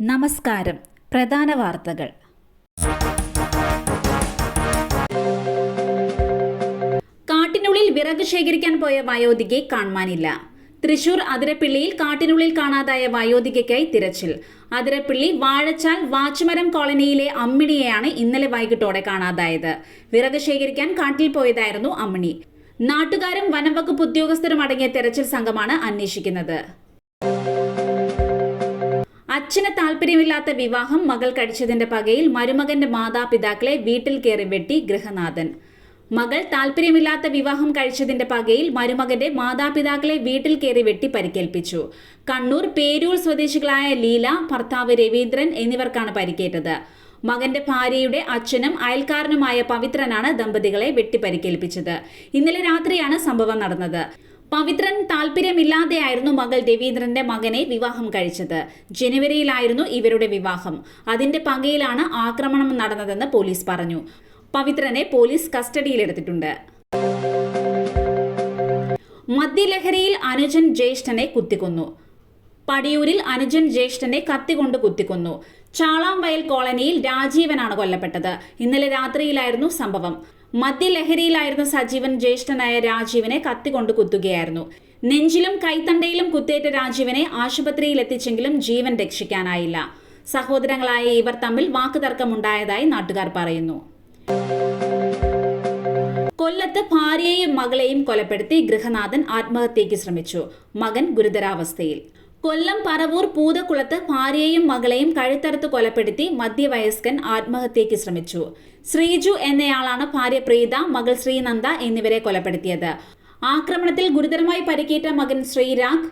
നമസ്കാരം. പ്രധാന വാർത്തകൾ. കാട്ടിനുള്ളിൽ വിറക് ശേഖരിക്കാൻ പോയ വയോധികയെ കാണാനില്ല. തൃശൂർ അതിരപ്പിള്ളിയിൽ കാട്ടിനുള്ളിൽ കാണാതായ വയോധികയ്ക്കായി തിരച്ചിൽ. അതിരപ്പിള്ളി വാഴച്ചാൽ വാച്ചുമരം കോളനിയിലെ അമ്മിണിയെയാണ് ഇന്നലെ വൈകിട്ടോടെ കാണാതായത്. വിറക് ശേഖരിക്കാൻ കാട്ടിൽ പോയതായിരുന്നു അമ്മിണി. നാട്ടുകാരും വനംവകുപ്പ് ഉദ്യോഗസ്ഥരും അടങ്ങിയ തെരച്ചിൽ സംഘമാണ് അന്വേഷിക്കുന്നത്. അച്ഛന് താല്പര്യമില്ലാത്ത വിവാഹം മകൾ കഴിച്ചതിന്റെ പകയിൽ മരുമകന്റെ മാതാപിതാക്കളെ വീട്ടിൽ കയറി വെട്ടി ഗൃഹനാഥൻ. മകൾ താല്പര്യമില്ലാത്ത വിവാഹം കഴിച്ചതിന്റെ പകയിൽ മരുമകന്റെ മാതാപിതാക്കളെ വീട്ടിൽ കയറി വെട്ടി പരിക്കേൽപ്പിച്ചു. കണ്ണൂർ പേരൂർ സ്വദേശികളായ ലീല, ഭർത്താവ് രവീന്ദ്രൻ എന്നിവർക്കാണ് പരിക്കേറ്റത്. മകന്റെ ഭാര്യയുടെ അച്ഛനും അയൽക്കാരനുമായ പവിത്രനാണ് ദമ്പതികളെ വെട്ടി പരിക്കേൽപ്പിച്ചത്. ഇന്നലെ രാത്രിയാണ് സംഭവം നടന്നത്. പവിത്രൻ താല്പര്യമില്ലാതെയായിരുന്നു മകൾ രവീന്ദ്രന്റെ മകനെ വിവാഹം കഴിച്ചത്. ജനുവരിയിലായിരുന്നു ഇവരുടെ വിവാഹം. അതിന്റെ പകയിലാണ് ആക്രമണം നടന്നതെന്ന് പോലീസ് പറഞ്ഞു. പവിത്രനെ പോലീസ് കസ്റ്റഡിയിലെടുത്തിട്ടുണ്ട്. മദ്യലഹരിയിൽ അനുജൻ ജ്യേഷ്ഠനെ കുത്തിക്കൊന്നു. പടിയൂരിൽ അനുജൻ ജ്യേഷ്ഠനെ കത്തികൊണ്ട് കുത്തിക്കൊന്നു. ചാളാംവയൽ കോളനിയിൽ രാജീവനാണ് കൊല്ലപ്പെട്ടത്. ഇന്നലെ രാത്രിയിലായിരുന്നു സംഭവം. മദ്യലഹരിയിലായിരുന്ന സജീവൻ ജ്യേഷ്ഠനായ രാജീവനെ കത്തികൊണ്ട് കുത്തുകയായിരുന്നു. നെഞ്ചിലും കൈത്തണ്ടയിലും കുത്തേറ്റ രാജീവനെ ആശുപത്രിയിൽ എത്തിച്ചെങ്കിലും ജീവൻ രക്ഷിക്കാനായില്ല. സഹോദരങ്ങളായ ഇവർ തമ്മിൽ വാക്കുതർക്കമുണ്ടായതായി നാട്ടുകാർ പറയുന്നു. കൊല്ലത്ത് ഭാര്യയെയും മകളെയും കൊലപ്പെടുത്തി ഗൃഹനാഥൻ ആത്മഹത്യയ്ക്ക് ശ്രമിച്ചു. മകൻ ഗുരുതരാവസ്ഥയിൽ. കൊല്ലം പറവൂർ പൂതക്കുളത്ത് ഭാര്യയെയും മകളെയും കഴുത്തറുത്ത് കൊലപ്പെടുത്തി മധ്യവയസ്കൻ ആത്മഹത്യയ്ക്ക് ശ്രമിച്ചു. ശ്രീജു എന്നയാളാണ് ഭാര്യ പ്രീത, മകൾ ശ്രീനന്ദ എന്നിവരെ കൊലപ്പെടുത്തിയത്. ആക്രമണത്തിൽ ഗുരുതരമായി പരിക്കേറ്റ മകൻ ശ്രീരാഗ്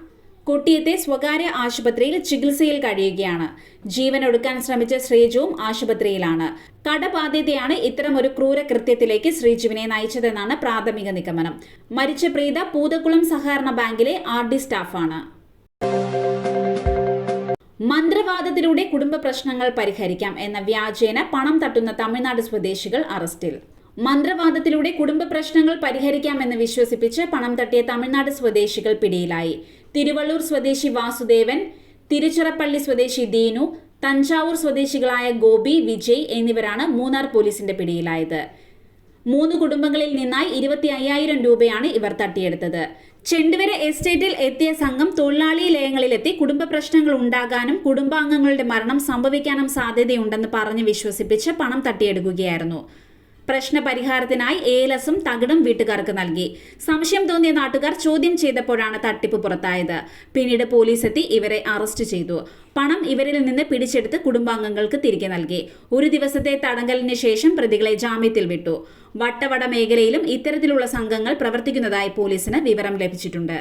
കൊട്ടിയത്തെ സ്വകാര്യ ആശുപത്രിയിൽ ചികിത്സയിൽ കഴിയുകയാണ്. ജീവനൊടുക്കാൻ ശ്രമിച്ച ശ്രീജുവും ആശുപത്രിയിലാണ്. കടബാധ്യതയാണ് ഇത്തരമൊരു ക്രൂരകൃത്യത്തിലേക്ക് ശ്രീജുവിനെ നയിച്ചതെന്നാണ് പ്രാഥമിക നിഗമനം. മരിച്ച പ്രീത പൂതക്കുളം സഹകരണ ബാങ്കിലെ RD സ്റ്റാഫാണ്. മന്ത്രവാദത്തിലൂടെ കുടുംബ പ്രശ്നങ്ങൾ പരിഹരിക്കാം എന്ന വ്യാജേന പണം തട്ടുന്ന തമിഴ്നാട് സ്വദേശികൾ അറസ്റ്റിൽ. മന്ത്രവാദത്തിലൂടെ കുടുംബ പ്രശ്നങ്ങൾ പരിഹരിക്കാമെന്ന് വിശ്വസിപ്പിച്ച് പണം തട്ടിയ തമിഴ്നാട് സ്വദേശികൾ പിടിയിലായി. തിരുവള്ളൂർ സ്വദേശി വാസുദേവൻ, തിരുച്ചിറപ്പള്ളി സ്വദേശി ദീനു, തഞ്ചാവൂർ സ്വദേശികളായ ഗോപി, വിജയ് എന്നിവരാണ് മൂന്നാർ പോലീസിന്റെ പിടിയിലായത്. 3 കുടുംബങ്ങളിൽ നിന്നായി 25,000 രൂപയാണ് ഇവർ തട്ടിയെടുത്തത്. ചെണ്ടുവര എസ്റ്റേറ്റിൽ എത്തിയ സംഘം തൊഴിലാളി ലയങ്ങളിലെത്തി കുടുംബ പ്രശ്നങ്ങൾ ഉണ്ടാകാനും കുടുംബാംഗങ്ങളുടെ മരണം സംഭവിക്കാനും സാധ്യതയുണ്ടെന്ന് പറഞ്ഞ് വിശ്വസിപ്പിച്ച് പണം തട്ടിയെടുക്കുകയായിരുന്നു. പ്രശ്ന പരിഹാരത്തിനായി ഏലസും തകിടും വീട്ടുകാർക്ക് നൽകി. സംശയം തോന്നിയ നാട്ടുകാർ ചോദ്യം ചെയ്തപ്പോഴാണ് തട്ടിപ്പ് പുറത്തായത്. പിന്നീട് പോലീസ് എത്തി ഇവരെ അറസ്റ്റ് ചെയ്തു. പണം ഇവരിൽ നിന്ന് പിടിച്ചെടുത്ത് കുടുംബാംഗങ്ങൾക്ക് തിരികെ നൽകി. 1 ദിവസത്തെ തടങ്കലിന് ശേഷം പ്രതികളെ ജാമ്യത്തിൽ വിട്ടു. വട്ടവട മേഖലയിലും ഇത്തരത്തിലുള്ള സംഘങ്ങൾ പ്രവർത്തിക്കുന്നതായി പോലീസിന് വിവരം ലഭിച്ചിട്ടുണ്ട്.